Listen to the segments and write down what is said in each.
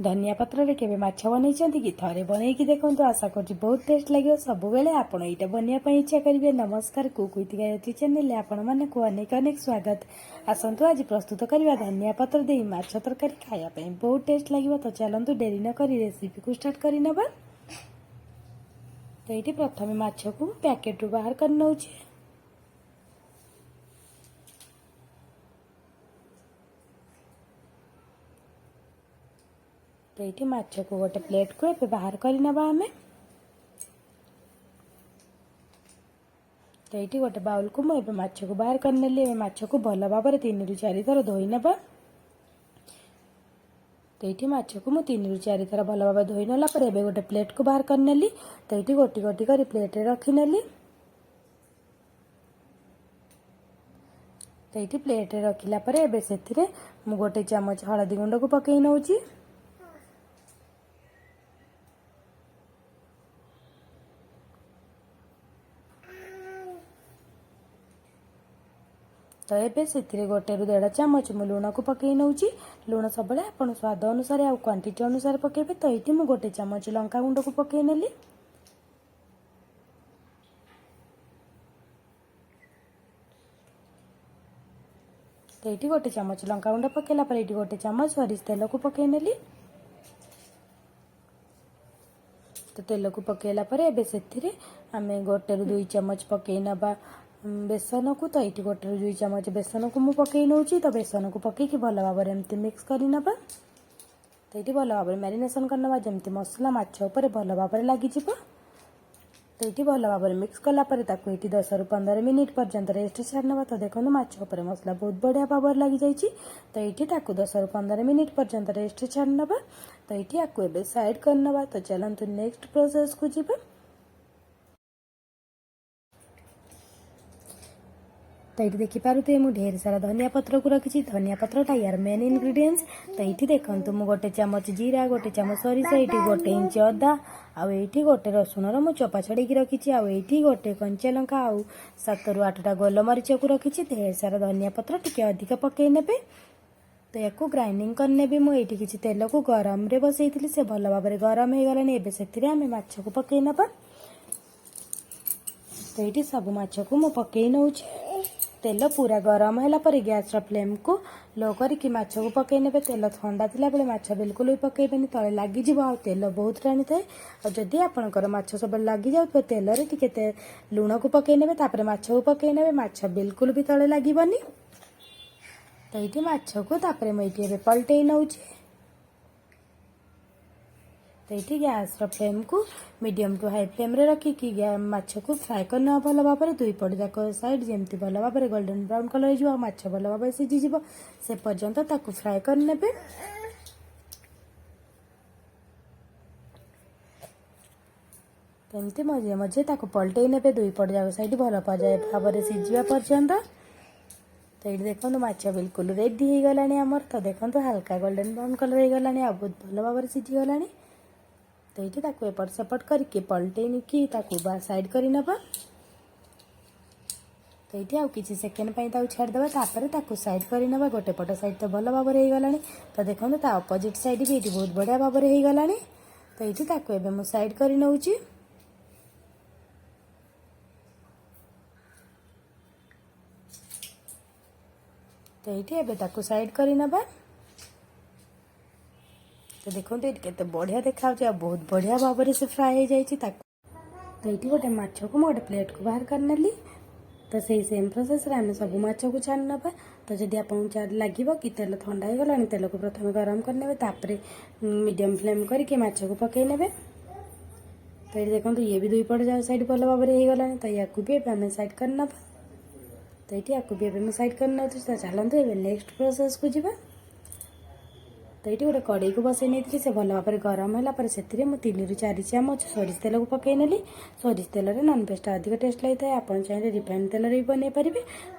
धनिया पत्र केबे माछ बनई कि थरे बनईकी देखंतु आशा करछि बहुत टेस्ट लागियो सब बेले आपण एटा बनिया पई इच्छा करिवे। नमस्कार कुकुइति गायत्री चैनल आपण माने को अनेक अनेक स्वागत। आसंतु आज प्रस्तुत करबा धनिया पत्र देई माछ तरकारी खाया पई बहुत टेस्ट लागियो। तो चलंतु देरी न करी रेसिपी को स्टार्ट करि नबा। तो एठी प्रथमे माछ को पैकेट रु बाहर कर नउछि। तो ये माछ को गोटे प्लेट को ए बाहर कर नबा आमे। तो ये गोटे बाउल को मुझे माछ को बाहर कर नेली। माछ को भल भाव 3 रु 4 थर धोई नबा। तो ये माछ को मुझे 3 रु 4 थर भल भाव धोई नला पर एबे गोटे प्लेट को बाहर कर नेली। तो ये गोटी गोटी कर प्लेट रे रखी नेली। तो ये प्लेट रे रखिला पर एबे सेथिरे मु गोटे चमच हळदी गुंड को पकई नउची। तो ये से गोटे रु 1.5 चमच मु लुण को पकई नउची। लुण सब आपण स्वाद अनुसार आ क्वांटिटी अनुसार पकेबे। तो ये मु गोटे चमच लंका गुंड को पकई नेली। तो ये गोटे चमच लंका गुंड पकेला पर ये गोटे चमच सरिष तेल को पकई नेली। तो तेल को पकेला पर एबे सेथिरे आमे गोटे रु 2 चमच पकई नबा बेसन को। तो ये गोटे रु 2 चमच बेसन को मु पकई नउची। तो बेसन को पकईकी भल भाव एमती मिक्स कर नबा। तो ये भल भाव मैरिनेशन कर नबा जमती मसला माछ ऊपर भल भाव लगी जिवो। तो ये भल भाव मिक्स कला पर ताकू ये 10 रु 15 मिनिट पर्यंत रेस्ट छाड़ नबा। तो देखो माछ ऊपर मसला बहुत बढ़िया भाव लगी जाइछि। तो ये ताकू 10 रु 15 मिनिट पर्यंत रेस्ट छाड़ नबा। तो ये आपको एबे साइड कर नबा। तो चलंतु नेक्स्ट प्रोसेस को जिबा। तो ये देखिपे मुझे ढेर सारा धनिया पत्र को रखी। धनिया पत्रटा यार मेन इनग्रेडिएंट्स। तो ये देखो मु गोटे चमच जीरा गोटे चमच सरिष ये गोटे इंच अदा आठी गोटे रसुण रु चोपा छड़ी रखी। आठी गोटे कंचा लंका आ 7 रु 8टा गोलमरीच को रखी। ढेर सारा धनिया पत्र टिके अधिक पकई नेबे। तो या ग्राइंडिंग करने भी मुझे किसी तेल को गरम रे बसई से भल भाव गरम हो गलानी। एबे सेथिरे आमे माछ को पकई नबा। तो ये सब माछ को मु पकई नउछि। तेल पूरा गरम है पर गैस फ्लेम को लो करके माछ को पकई नेबे। तेल ठंडा थिला बेले माछ बिल्कुल भी पकईबेनी तले लगी जिवो। आ तेल बहुत टाणी थाए। और जदि आपनकर माछ सब लगी जाउ तो तेल रे टिके लूण को पकई नेबे तापर माछ को पकई नेबे। माछ बिल्कुल भी तले लागिबनी। तो ये माछ को तापर मुझे पलटई नउछि। तो ये गैस फ्लेम को मीडियम टू हाई फ्लेम रे रखी कि माछ को फ्राए करना भल भाव 2 पट जाक साइड जमती भल भाव गोल्डन ब्राउन कलर हो माछ भल भाव सीझी से पर्यंत ताकू फ्राए कर नेबे। एमती मझे मझे ताकू पलटई नेबे 2 पट जाक साइड भल भाव सीझा पर्यंत। तो ये देखो माछ बिल्कुल रेडी हो गलानी आमर। तो देखो हल्का गोल्डन ब्राउन कलर हो गलानी आ बहुत भल भाव सीझी गलानी। तो ये एपट सेपट करके पलटेन की साइड कर नबा। तो ये आउ किसी सेकेंड छाड़देवा तापर ताकू साइड कर नबा। गोटे पट साइड तो भल भाव हो गलानी। तो देखो अपोजिट साइड भी ये बहुत बढ़िया भाव हो गलानी। तो ये एबे साइड कर नउछि। तो ये एबे ताकू साइड कर नबा। तो देखो ये केते बढ़िया देखा बहुत बढ़िया भाव से फ्राए हो जाइछि। तो ये गोटे माछ को गोटे प्लेट को बाहर कर नेली। तो सही सेम प्रोसेस रे आमे सब माछ को छाड़ नबा। तो जदि आपन चार लागिबो कि तेल ठंडा हो गलानी तेल को प्रथम गरम कर नेबे तापर मीडियम फ्लेम करके माछ को पकई नेबे। तो ये देखो ये भी 2 पट जा साइड भल भाव हो गलानी। तो या भी आमे साइड कर नबा। तो ये आपको भी एबे साइड कर नउछि। तो चलंतु एबे नेक्स्ट प्रोसेस को जिबा। तो ये गोटे कड़ई को बसई नहीं से भल भाव गरम है पर से 3 रु 4 चमच सरिष तेल को पकई नेली। सरिष तेल रे नॉनवेज अधिक टेस्ट लगी था। आप चाहिए रिफाइंड तेल भी बन पारे।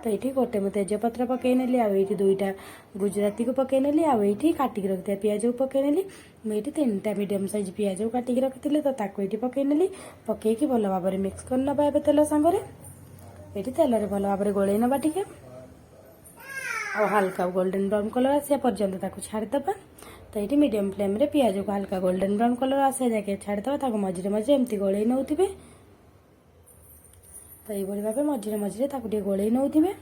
तो ये गोटे मुझे तेजपत्र पकई नेली। आठी 2टा गुजराती को पकई नेली। आठी काटिक रखिया पियाज को पकई नेली। मुझे 3टा मीडियम साइज पियाज को काटिक रखी। तो ताकू ये पकई नेली। पकईकी भल भाव मिक्स कर नबा। एबे तेल सांगरे ये तेल रे भल भाव गोलई नबा टिके। और हल्का गोल्डन ब्राउन कलर आसा पर्यंत छाड़देबा। तो ये मीडियम फ्लेम रे पियाज को हल्का गोल्डन ब्राउन कलर आसे जाके छाड़देवा मझे मझे एमती गोल नौथे। तो ये भाव मझे मझे गोल नौथे।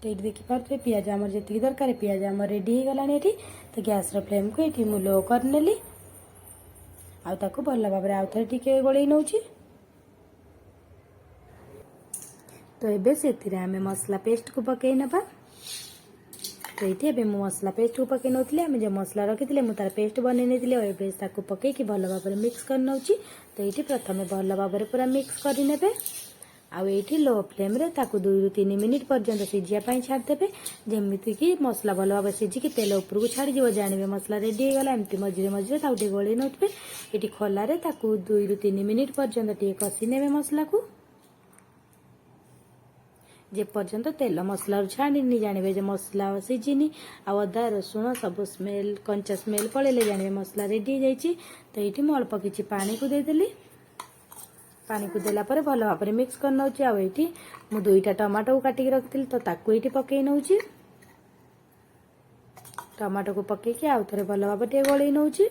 तो ये देखिपे पियाज आम जी दरकार पियाज आम रेडी हो गलानी। तो गैस फ्लेम को ये लो करनेली आउ भल भाव आउ थे टे गोल नौची। तो ये से आम मसला पेस्ट को पकई नबा। तो ये मसला पेस्ट को पकई नौली आम जो मसला रखी थी मुझे तार पेस्ट बन नहीं पकईकी भल भाव मिक्स कर नौची। तो ये प्रथम भल भाव पूरा मिक्स करने आउ ये लो फ्लेम रे ताकू 2 ରୁ 3 मिनिट पर्यंत सीझापी छाड़देवे जमीती कि मसला भल भाव सीझिकी तेल उपरक छाड़ जानवे मसला रेडी हो गला। एमती मझे मझे गोल नौथे ये खोलार 2 ରୁ 3 मिनिट पर्यंत टे कषि ने मसला को जे पर्यंत तेल मसला छाड़ी जानवे जो मसला सीझिनी आ अदा रसुण सब स्मेल कंचा स्मेल पड़े जानवे मसला रेडी हो जाए। तो ये मुझे अल्प किसी पानी को देदेली पानी को देला परे भल भाव मिक्स कर नौची। आ ये मु 2टा टमाटो को काटिक रखी तो ताकू ये पकई नौची। टमाटो को पकईकी आउ थे भल भाव गोल नौची।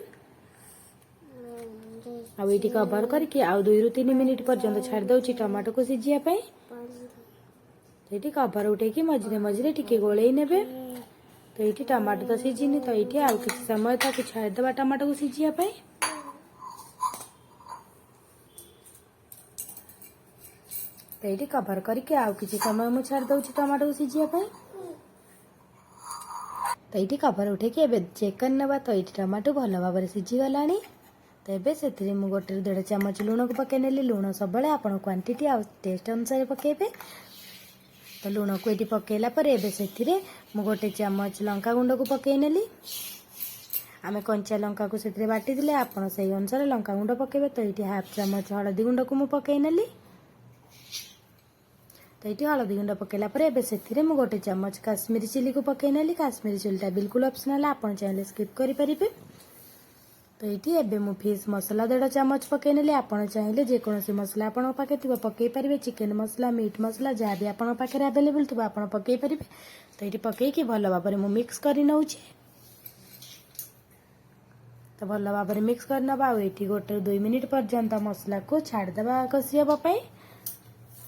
आ ये कवर करके आउ 2 ରୁ 3 मिनिट पर्यंत छाड़ दौची टमाटो को सीझापी। ये कवर उठेकी मझे मझे टे गोल ने। तो ये टमाटो तो सीझिनी तो ये आउ किसी समय छाड़देवा टमाटो को सीझापी। तो ये कवर करके आउ किसी समय मुझे छाड़ दौची टमाटो को सीझापी। तो ये कवर उठेकी चेक करने। तो ये टमाटो भल भाव सीझीगला। तो ये से 1.5 चामच लुण को पकई नेली। लुण सब आप क्वांटिटी आ टेस्ट अनुसार पकेबे। तो लुण को ये पकईला से 1 चामच लंका गुंड को पकई नेली। आम कंचा लंका को से बाटी दिले आपड़ से अनुसार लंका गुंड पकेबे। तो ये 1/2 चामच हलदी गुंड को मु पकई नेली। तो ये हलदी गुंड पकईला से 1 चामच काश्मीरी चिली को पकई नेली। काश्मीरी चिलीटा बिल्कुल ऑप्शनल आप चाहिए स्किप करेंगे। तो ये मु फिश मसला 1.5 चामच पकई नेली। आप चाहिए जेकोसी मसला आप पाखे थी पकई पारे चिकेन मसला मीट मसला जहाँ भी आप पाखे आवेलेबल थी आप पकई पारे। तो ये पकईकी भल भाव मु मिक्स कर नौची। तो भल भाव मिक्स कर नवा ये 1 ରୁ 2 मिनिट पर्यंत मसला को छाड़देवा कषि हाँपाई।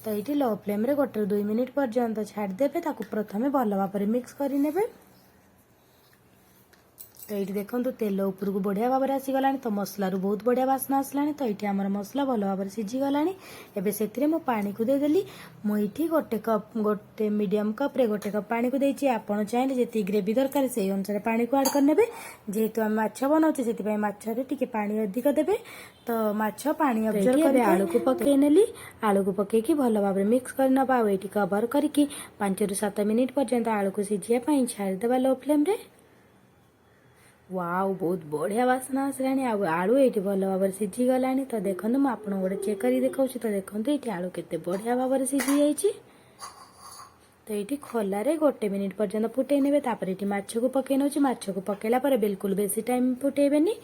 तो ये लो फ्लेम रे 1 ରୁ 2 मिनिट पर्यंत छाड़देवे प्रथम भल भाव मिक्स करने। तो ये देखो तेल उपरक बढ़िया भाव आसीगला। तो मसलार बहुत बढ़िया बास्ना आसला। तो ये आम मसला भल भाव सीझीगला। एबे से पानी को देदेली मुझे गोटे मीडियम कप रे 1 कप पानी को देती। आप चाहिए जी ग्रेवी दरकार से अनुसार पानी को ऐड करने। जेहेतु आम माछ बनाऊे से माछरे टिके पानी अधिक देवे। तो माछ पानी ऑब्जर्व कर आलू को पकई नेली। आलू को पकईकी भल भाव मिक्स कर नवा। ये कवर करके 5 ରୁ 7 मिनिट पर्यंत आलू को सीझापी छाड़देवा लो फ्लेम रे। वाओ बहुत बढ़िया बास्ना आसला। आलू ये भल भाव सीझीगला। तो देखो मुझे आपको गोटे चेक कर देखा। तो देखो ये आलू केते बढ़िया भाव सीझी जाइए। तो ये खोलार 1 मिनिट पर्यंत फुटे ने। ये माछ को पकई नौ। माछ को पकईला बिल्कुल बेसी टाइम फुटेबेनी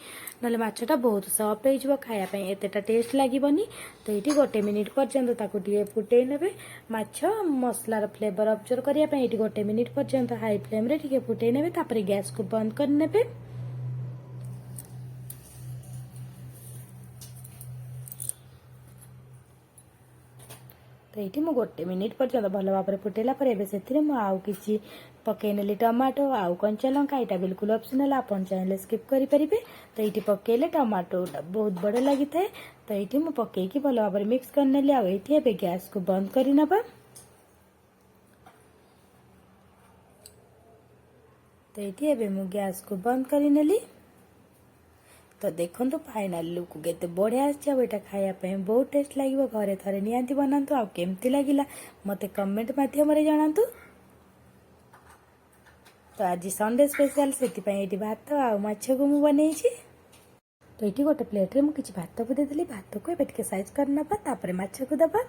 ना माछटा बहुत सफ्ट हो खायापी एतेटा टेस्ट लगभग। तो ये 1 मिनिट पर्यंत टे फुटे ने। माछ मसलार फ्लेवर ऑब्जर्व करने ये 1 मिनिट पर्यंत हाई फ्लेम रे टे फुटे ने। गैस को बंद करने। तो ये मुझे 1 मिनिट पर्यंत भल भाव फुटेला से आउ किसी पकई नेली टमाटो आउ कंचा लंका। यहाँ बिल्कुल ऑप्शनल आप चाहिए स्किप करेंगे। तो ये पकईले टमाटो बहुत बड़ा लगी था। तो ये मुझे पकईकी भल भाव मिक्स कर नेली। ये गैस को बंद कर नवा। तो ये मुझे गैस को बंद कर नेली। तो देखो फाइनाल लुक केते बढ़िया आटा खायापी बहुत टेस्ट लगे। घरे थे निहांती बनातु आ केमती लगिला मते कमेंट माध्यम जनातु। तो आज संडे स्पेशल से भात आ माछ को मु बन। तो ये गोटे प्लेट रे मु किछि भात को देदेली। भात को एबे साइज करना माछ को दबा।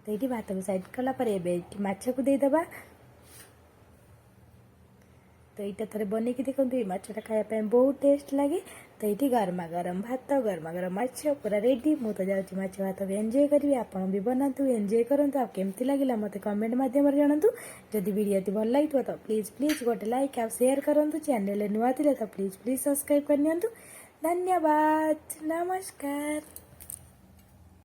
तो ये भात को साइड कला माछ को देदेबा। तो यहाँ थे बनईकि देखो ये माछटा खायापी बहुत टेस्ट लगे। तो ये गरमा गरम भात गरमा गरम माछ पूरा रेडी। मु तो जाऊँगी माछ भात भी एंजॉय करी, आपण भी बनातु एंजॉय करंतु। आप केमती लगिला मते कमेंट माध्यम जणातु। जदि वीडियो भल लगी तो प्लीज प्लीज गोटे लाइक आप शेयर करंतु। चैनल नुआ थिले तो प्लीज प्लीज सब्सक्राइब करनियंतु। धन्यवाद, नमस्कार।